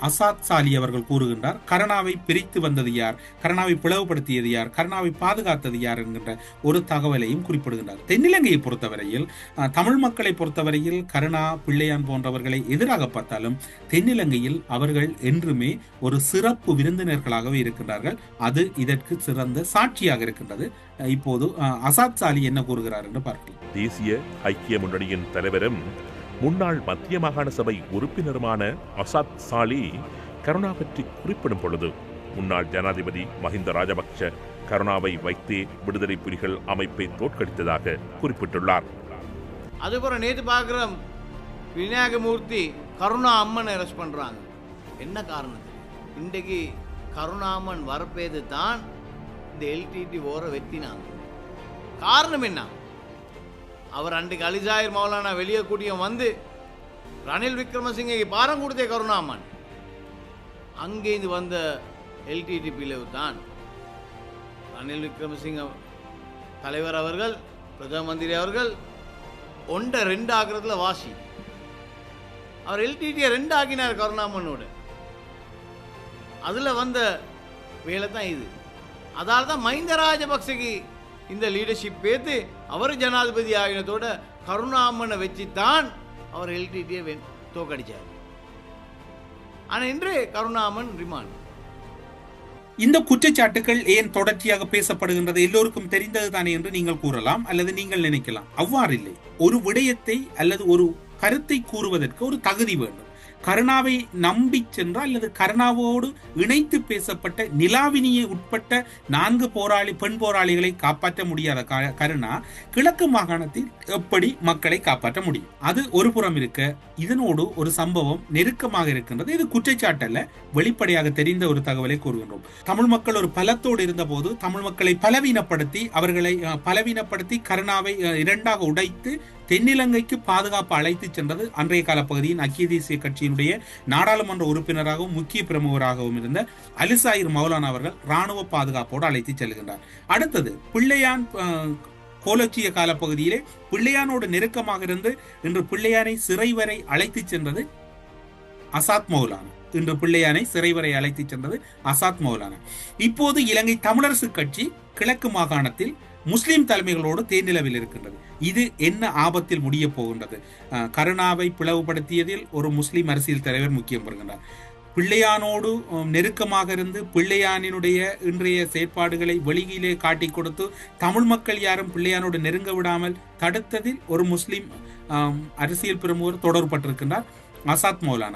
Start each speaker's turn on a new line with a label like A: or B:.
A: அசாத் சாலி அவர்கள் கூறுகின்றார், கருணாவை பிரித்து வந்தது யார், கருணாவை பிளவுபடுத்தியது யார், கருணாவை பாதுகாத்தது யார் என்கின்ற ஒரு தகவலையும் குறிப்பிடுகின்றார். தென்னிலங்கையை பொறுத்தவரையில், தமிழ் மக்களை பொறுத்தவரையில் கருணா, பிள்ளையான் போன்றவர்களை எதிராக பார்த்தாலும் தென்னிலங்கையில் அவர்கள் என்றுமே ஒரு சிறப்பு விருந்தினர்களாகவே இருக்கின்றார்கள். அது இதற்கு சிறந்த சாட்சியாக இருக்கின்றது. இப்போது அசாத் சாலி என்ன கூறுகிறார் என்று பார்க்கலாம்.
B: தேசிய ஐக்கிய முன்னணியின் தலைவரும் முன்னாள் மத்திய மாகாண சபை உறுப்பினருமான அசாத் சாலி கருணா பற்றி குறிப்பிடும் பொழுது, முன்னாள் ஜனாதிபதி மஹிந்த ராஜபக்ஷ கருணாவை வைத்தே விடுதலை புலிகள் அமைப்பை தோற்கடித்ததாக குறிப்பிட்டுள்ளார்.
C: அதுபோல நேற்று பார்க்கிறோம், விநாயகமூர்த்தி கருணா அம்மனை அரெஸ்ட் பண்றாங்க. என்ன காரணம்? இன்றைக்கு கருணா அம்மன் வரப்பேது தான் இந்த எல்டிடி ஓர வெத்தினாங்க. காரணம் என்ன? அவர் அன்றைக்கு அலிசாயிர் மௌலானா வெளியே கூட்டிய வந்து ரணில் விக்ரமசிங்கை பாரம் கொடுத்தே கருணாமன். அங்கேருந்து வந்த எல்டிடி பிளவு தான் ரணில் விக்ரமசிங்க தலைவர் அவர்கள், பிரதம மந்திரி அவர்கள் 1-2 ஆகிறதுல வாசி. அவர் எல்டிடியை 2 ஆக்கினார் கருணாமனோட. அதில் வந்த வேலை தான் இது. அதால் தான் மஹிந்த ராஜபக்சக்கு இந்த லீடர்ஷிப் பேத்து அவர் ஜனாதிபதி ஆகினத்தோட கருணாமனை வச்சுத்தான் அவர் எல்டிடியை தோக்கடிச்சார். ஆனால் இன்று கருணாமன் ரிமாண்ட்.
A: இந்த குற்றச்சாட்டுகள் ஏன் தொடர்ச்சியாக பேசப்படுகின்றது? எல்லோருக்கும் தெரிந்தது தானே என்று நீங்கள் கூறலாம், அல்லது நீங்கள் நினைக்கலாம். அவ்வாறு இல்லை. ஒரு விடயத்தை அல்லது ஒரு கருத்தை கூறுவதற்கு ஒரு தகுதி வேண்டும். கருணாவை நம்பி சென்ற அல்லது கருணாவோடு இணைத்து பேசப்பட்ட நிலாவினியை உட்பட்ட 4 பெண் போராளிகளை காப்பாற்ற முடியாத கருணா கிழக்கு மாகாணத்தில் எப்படி மக்களை காப்பாற்ற முடியும்? அது ஒரு புறம் இருக்க, இதனோடு ஒரு சம்பவம் நெருக்கமாக இருக்கின்றது. இது குற்றச்சாட்டல்ல, வெளிப்படையாக தெரிந்த ஒரு தகவலை கூறுகின்றோம். தமிழ் மக்கள் ஒரு பலத்தோடு இருந்த போது தமிழ் மக்களை பலவீனப்படுத்தி கருணாவை 2ஆக உடைத்து தென்னிலங்கைக்கு பாதுகாப்பு அழைத்து சென்றது அன்றைய கால பகுதியின் ஐக்கிய தேசிய கட்சியினுடைய நாடாளுமன்ற உறுப்பினராகவும் முக்கிய பிரமுகராகவும் இருந்த அலிசாயிர் மௌலானா அவர்கள் ராணுவ பாதுகாப்போடு அழைத்து செல்கின்றார். அடுத்தது பிள்ளையான் கோலச்சிய கால பகுதியிலே பிள்ளையானோடு நெருக்கமாக இருந்து இன்று பிள்ளையானை சிறை வரை அழைத்து சென்றது அசாத் மௌலானா. இன்று பிள்ளையானை சிறை வரை அழைத்து சென்றது அசாத் மௌலானா. இப்போது இலங்கை தமிழரசு கட்சி கிழக்கு மாகாணத்தில் முஸ்லிம் தலைமைகளோடு தேர்நிலவில் இருக்கின்றது. இது என்ன ஆபத்தில் முடிய போகின்றது? கருணாவை பிளவுபடுத்தியதில் ஒரு முஸ்லிம் அரசியல் தலைவர் முக்கியம் பெறுகின்றார். பிள்ளையானோடு நெருக்கமாக இருந்து பிள்ளையானினுடைய இன்றைய செயற்பாடுகளை வெளியிலே காட்டி கொடுத்து தமிழ் மக்கள் யாரும் பிள்ளையானோடு நெருங்க விடாமல் தடுத்ததில் ஒரு முஸ்லிம் அரசியல் பிரமுகர் தொடர்பட்டிருக்கின்றார், அசாத் மௌலானா.